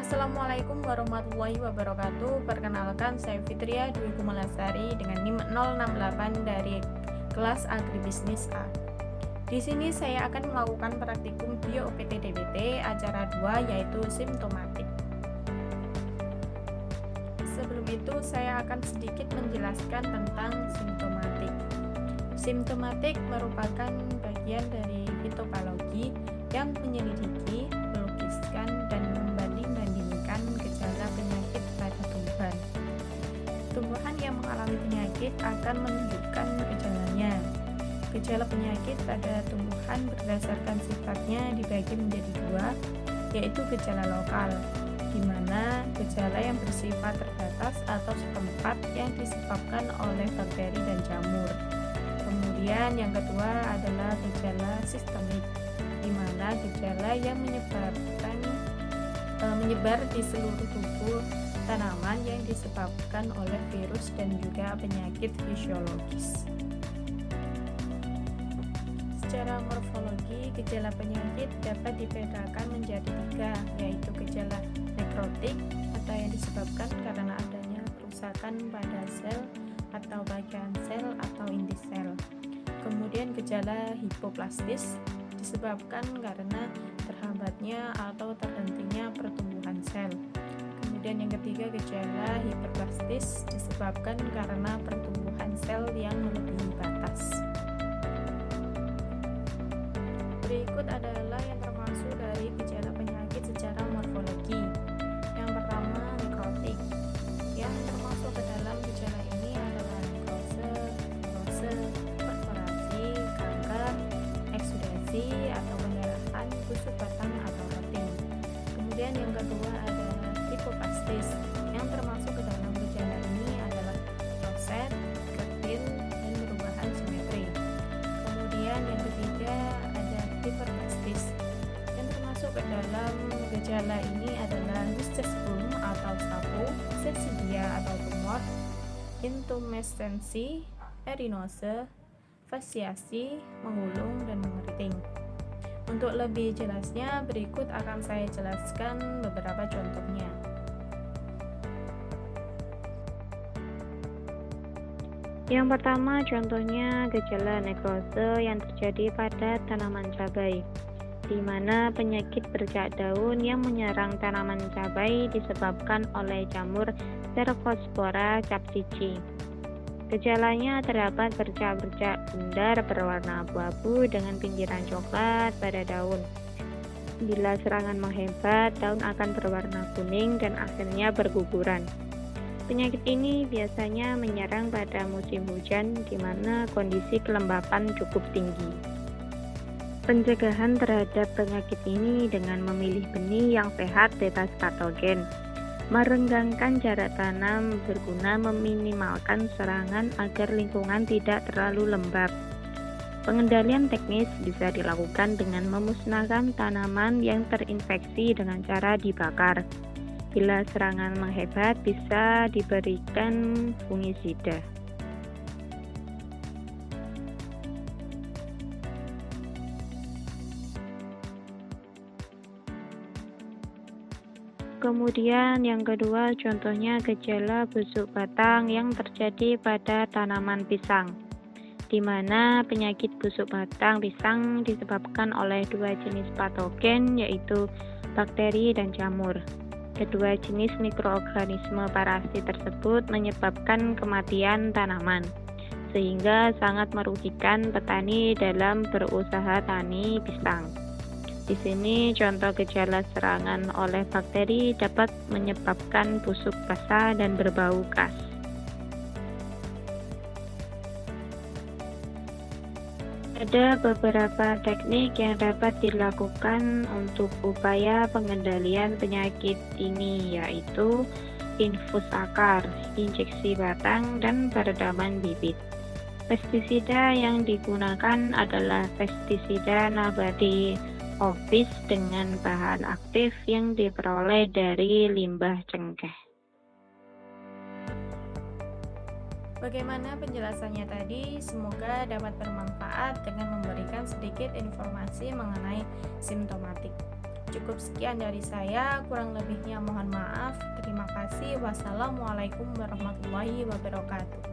Assalamualaikum warahmatullahi wabarakatuh. Perkenalkan, saya Fitria Dwi Kumalasari dengan NIM 068 dari kelas Agribisnis A. Di sini saya akan melakukan praktikum Bio PTDBT acara 2 yaitu simptomatik. Sebelum itu saya akan sedikit menjelaskan tentang simptomatik. Simptomatik merupakan bagian dari fitopatologi yang menyelidiki, melukiskan, dan membanding-bandingkan gejala penyakit pada tumbuhan. Tumbuhan yang mengalami penyakit akan menunjukkan gejalanya. Gejala penyakit pada tumbuhan berdasarkan sifatnya dibagi menjadi dua, yaitu gejala lokal, di mana gejala yang bersifat terbatas atau setempat yang disebabkan oleh bakteri dan jamur. Kemudian yang kedua adalah gejala sistemik, di mana gejala yang menyebar di seluruh tubuh tanaman yang disebabkan oleh virus dan juga penyakit fisiologis. Secara morfologi, gejala penyakit dapat dibedakan menjadi tiga, yaitu gejala nekrotik atau yang disebabkan karena adanya kerusakan pada sel atau bagian sel atau inti sel. Kemudian gejala hipoplastis disebabkan karena terhambatnya atau terhentinya pertumbuhan sel. Kemudian yang ketiga, gejala hiperplastis disebabkan karena pertumbuhan sel yang melebihi batas. Berikut adalah yang termasuk dari gejala penyakit secara morfologi. Yang pertama, nekrotik. Yang termasuk ke dalam gejala ini adalah nekrose, perforasi, kanker, eksudasi atau pendarahan busuk batang atau rotting. Kemudian yang kedua adalah hipoplastis. Yang termasuk ke dalam gejala ini adalah roset, kecil, dan perubahan simetri. Kemudian yang ketiga ada hiperplastis. Yang termasuk ke dalam gejala ini adalah histosperm atau sapu, sepsidia atau tumor, intumescensi, erinose, fasiasi, mengulung, dan mengeriting. Untuk lebih jelasnya, berikut akan saya jelaskan beberapa contohnya. Yang pertama contohnya gejala nekrose yang terjadi pada tanaman cabai, di mana penyakit bercak daun yang menyerang tanaman cabai disebabkan oleh jamur Cercospora capsici. Gejalanya terdapat bercak-bercak bundar berwarna abu-abu dengan pinggiran coklat pada daun. Bila serangan menghebat, daun akan berwarna kuning dan akhirnya berguguran. Penyakit ini biasanya menyerang pada musim hujan di mana kondisi kelembapan cukup tinggi. Pencegahan terhadap penyakit ini dengan memilih benih yang sehat bebas patogen, merenggangkan jarak tanam berguna meminimalkan serangan agar lingkungan tidak terlalu lembab. Pengendalian teknis bisa dilakukan dengan memusnahkan tanaman yang terinfeksi dengan cara dibakar. Bila serangan menghebat, bisa diberikan fungisida. Kemudian yang kedua contohnya gejala busuk batang yang terjadi pada tanaman pisang, di mana penyakit busuk batang pisang disebabkan oleh dua jenis patogen yaitu bakteri dan jamur. Kedua jenis mikroorganisme parasit tersebut menyebabkan kematian tanaman, sehingga sangat merugikan petani dalam berusaha tani pisang. Di sini contoh gejala serangan oleh bakteri dapat menyebabkan busuk basah dan berbau khas. Ada beberapa teknik yang dapat dilakukan untuk upaya pengendalian penyakit ini, yaitu infus akar, injeksi batang, dan peredaman bibit. Pestisida yang digunakan adalah pestisida nabati ofis dengan bahan aktif yang diperoleh dari limbah cengkeh. Bagaimana penjelasannya tadi? Semoga dapat bermanfaat dengan memberikan sedikit informasi mengenai simptomatik. Cukup sekian dari saya, kurang lebihnya mohon maaf. Terima kasih. Wassalamualaikum warahmatullahi wabarakatuh.